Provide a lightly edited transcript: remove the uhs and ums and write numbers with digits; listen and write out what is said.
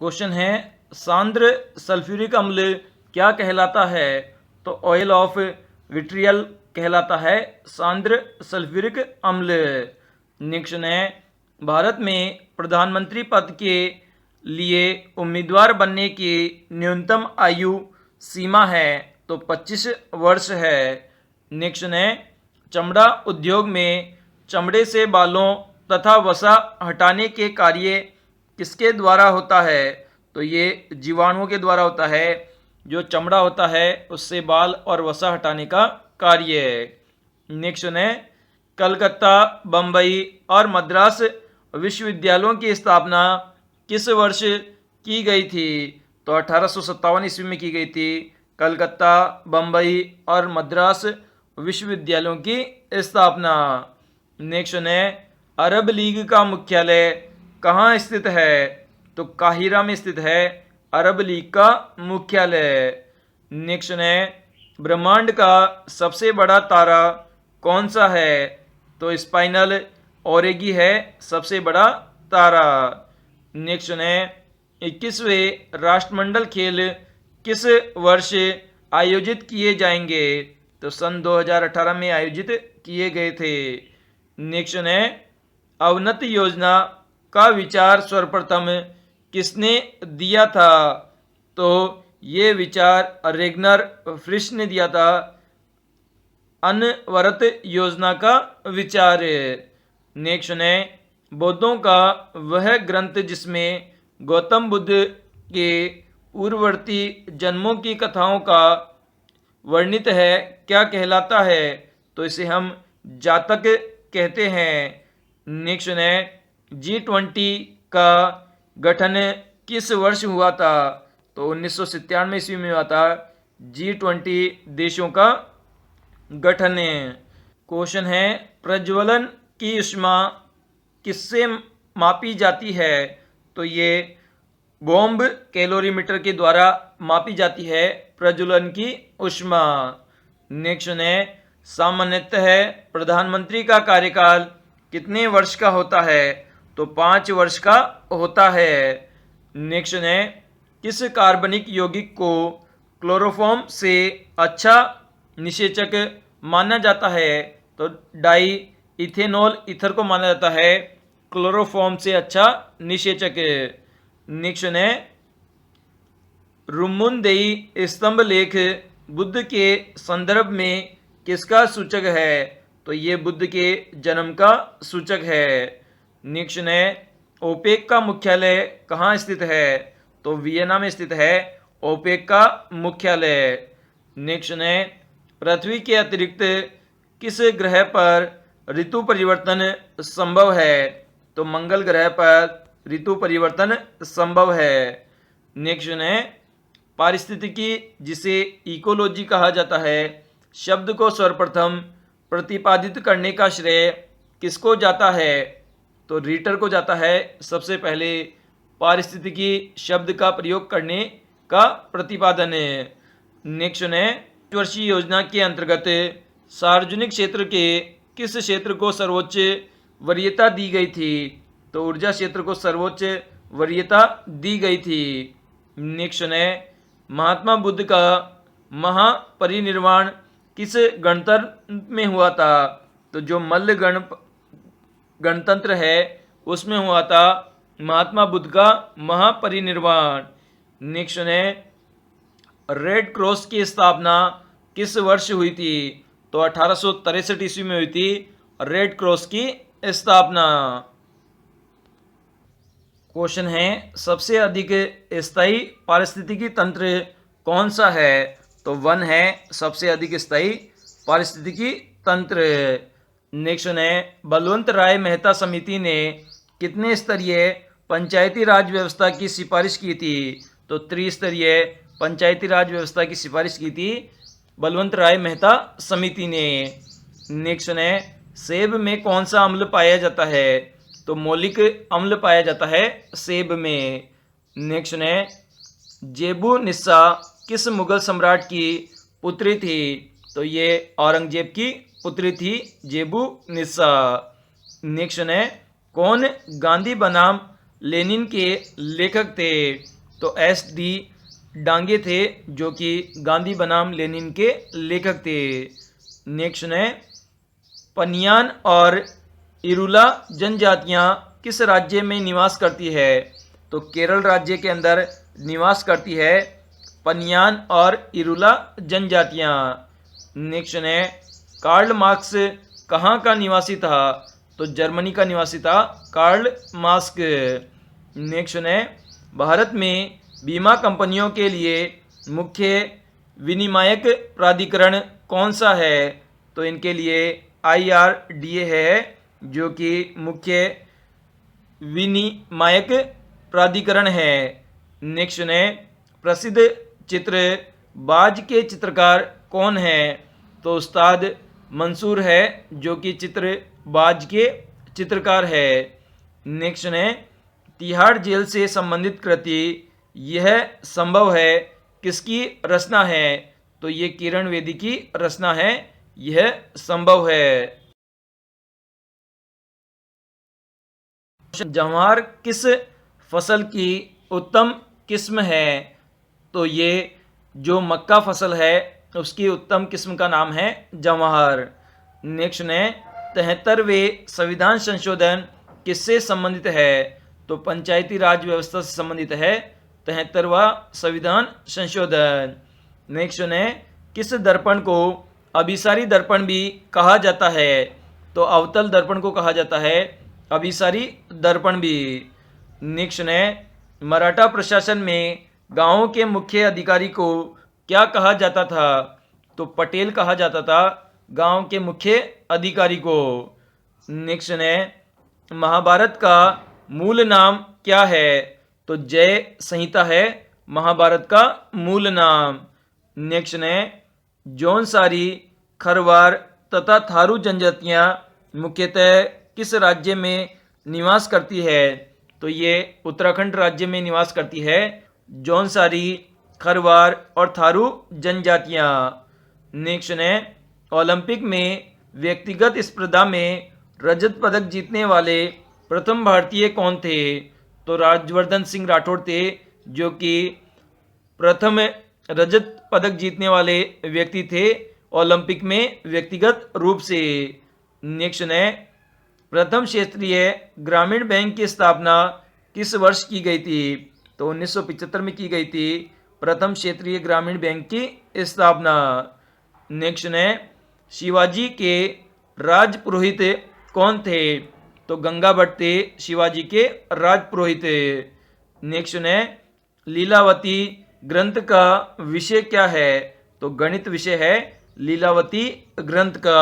Question है सांद्र sulphuric अम्ल क्या कहलाता है? तो ऑयल ऑफ विट्रियल कहलाता है सांद्र सल्फ्यूरिक अम्ल। नेक्स्ट है भारत में प्रधानमंत्री पद के लिए उम्मीदवार बनने की न्यूनतम आयु सीमा है तो 25 वर्ष है। नेक्स्ट है चमड़ा उद्योग में चमड़े से बालों तथा वसा हटाने के कार्य किसके द्वारा होता है? तो ये जीवाणुओं के द्वारा होता है। जो चमड़ा होता है उससे बाल और वसा हटाने का कार्य है। नेक्स्ट है कलकत्ता, बम्बई और मद्रास विश्वविद्यालयों की स्थापना किस वर्ष की गई थी? तो 1857 ईस्वी में की गई थी। कलकत्ता, बम्बई और मद्रास विश्वविद्यालयों की स्थापना। नेक्स्ट है अरब लीग का मुख्यालय कहाँ स्थित है? तो काहिरा में स्थित है अरब लीग का मुख्यालय। नेक्स्ट है ब्रह्मांड का सबसे बड़ा तारा कौन सा है? तो स्पाइनल ओरेगी है सबसे बड़ा तारा। नेक्स्ट है 21वें राष्ट्रमंडल खेल किस वर्ष आयोजित किए जाएंगे? तो सन 2018 में आयोजित किए गए थे। नेक्स्ट है अवनति योजना का विचार सर्वप्रथम किसने दिया था? तो ये विचार रेगनर फ्रिश ने दिया था। अनवरत योजना का विचार। नेक्स्ट है बौद्धों का वह ग्रंथ जिसमें गौतम बुद्ध के पूर्ववर्ती जन्मों की कथाओं का वर्णित है क्या कहलाता है? तो इसे हम जातक कहते हैं। नेक्स्ट है G20 का गठन किस वर्ष हुआ था? तो 1997 ईस्वी में हुआ था G20 देशों का गठन। क्वेश्चन है प्रज्वलन की ऊष्मा किससे मापी जाती है? तो ये बॉम्ब कैलोरीमीटर के द्वारा मापी जाती है प्रज्वलन की ऊष्मा। नेक्स्ट है सामान्यतः प्रधानमंत्री का कार्यकाल कितने वर्ष का होता है? तो 5 वर्ष का होता है। नेक्स्ट है किस कार्बनिक यौगिक को क्लोरोफॉर्म से अच्छा निषेचक माना जाता है? तो डाई इथेनॉल ईथर को माना जाता है क्लोरोफॉर्म से अच्छा निषेचक। नेक्स्ट है रुमुनदेई स्तंभ लेख बुद्ध के संदर्भ में किसका सूचक है? तो ये बुद्ध के जन्म का सूचक है। नेक्स्ट है ओपेक का मुख्यालय कहाँ स्थित है? तो वियना में स्थित है ओपेक का मुख्यालय। नेक्स्ट है पृथ्वी के अतिरिक्त किस ग्रह पर ऋतु परिवर्तन संभव है? तो मंगल ग्रह पर ऋतु परिवर्तन संभव है। नेक्स्ट है पारिस्थितिकी जिसे इकोलॉजी कहा जाता है शब्द को सर्वप्रथम प्रतिपादित करने का श्रेय किसको जाता है? तो रीटर को जाता है सबसे पहले पारिस्थितिकी शब्द का प्रयोग करने का प्रतिपादन। नेक्स्ट है वर्षीय योजना के अंतर्गत सार्वजनिक क्षेत्र के किस क्षेत्र को सर्वोच्च वरीयता दी गई थी? तो ऊर्जा क्षेत्र को सर्वोच्च वरीयता दी गई थी। नेक्स्ट है महात्मा बुद्ध का महापरिनिर्वाण किस गणतंत्र में हुआ था? तो जो मल्ल गणतंत्र है उसमें हुआ था महात्मा बुद्ध का महापरिनिर्वाण। नेक्स्ट है रेड क्रॉस की स्थापना किस वर्ष हुई थी? तो 1863 ईस्वी में हुई थी रेड क्रॉस की स्थापना। क्वेश्चन है सबसे अधिक स्थायी पारिस्थितिकी तंत्र कौन सा है? तो वन है सबसे अधिक स्थायी पारिस्थितिकी तंत्र। नेक्स्ट है बलवंत राय मेहता समिति ने कितने स्तरीय पंचायती राज व्यवस्था की सिफारिश की थी? तो त्रिस्तरीय पंचायती राज व्यवस्था की सिफारिश की थी बलवंत राय मेहता समिति ने। नेक्स्ट है सेब में कौन सा अम्ल पाया जाता है? तो मौलिक अम्ल पाया जाता है सेब में। नेक्स्ट है जेबू निस्सा किस मुगल सम्राट की पुत्री थी? तो ये औरंगजेब की पुत्री थी जेबू निस्सा। नेक्स्ट है कौन गांधी बनाम लेनिन के लेखक थे? तो एस डी डांगे थे जो कि गांधी बनाम लेनिन के लेखक थे। नेक्स्ट है पनियान और इरुला जनजातियां किस राज्य में निवास करती है? तो केरल राज्य के अंदर निवास करती है पनियान और इरुला जनजातियां। नेक्स्ट है कार्ल मार्क्स कहाँ का निवासी था? तो जर्मनी का निवासी था कार्ल मार्क्स। नेक्स्ट है भारत में बीमा कंपनियों के लिए मुख्य विनियामक प्राधिकरण कौन सा है? तो इनके लिए IRDA है जो कि मुख्य विनियामक प्राधिकरण है। नेक्स्ट है प्रसिद्ध चित्र बाज के चित्रकार कौन है? तो उस्ताद मंसूर है जो कि चित्र बाज के चित्रकार है। नेक्स्ट है तिहाड़ जेल से संबंधित कृति यह संभव है किसकी रचना है? तो ये किरण बेदी की रचना है, यह संभव है। जवार किस फसल की उत्तम किस्म है? तो ये जो मक्का फसल है उसकी उत्तम किस्म का नाम है जवाहर। नेक्स्ट है 73वें संविधान संशोधन किससे संबंधित है? तो पंचायती राज व्यवस्था से संबंधित है 73वां संविधान संशोधन। नेक्स्ट है किस दर्पण को अभिसारी दर्पण भी कहा जाता है? तो अवतल दर्पण को कहा जाता है अभिसारी दर्पण भी। नेक्स्ट है मराठा प्रशासन में गांवों के मुख्य अधिकारी को क्या कहा जाता था? तो पटेल कहा जाता था गांव के मुख्य अधिकारी को। नेक्स्ट है महाभारत का मूल नाम क्या है? तो जय संहिता है महाभारत का मूल नाम। नेक्स्ट है जौनसारी, खरवार तथा थारू जनजातियां मुख्यतः किस राज्य में निवास करती है? तो ये उत्तराखंड राज्य में निवास करती है जौनसारी, खरवार और थारू जनजातियां। नेक्स्ट है ओलंपिक में व्यक्तिगत स्पर्धा में रजत पदक जीतने वाले प्रथम भारतीय कौन थे? तो राज्यवर्धन सिंह राठौड़ थे जो कि प्रथम रजत पदक जीतने वाले व्यक्ति थे ओलंपिक में व्यक्तिगत रूप से। नेक्स्ट है प्रथम क्षेत्रीय ग्रामीण बैंक की स्थापना किस वर्ष की गई थी? तो 1975 में की गई थी प्रथम क्षेत्रीय ग्रामीण बैंक की स्थापना। नेक्स्ट है शिवाजी के राजपुरोहित कौन थे? तो गंगा भट्ट थे शिवाजी के राजपुरोहित। नेक्स्ट है लीलावती ग्रंथ का विषय क्या है? तो गणित विषय है लीलावती ग्रंथ का।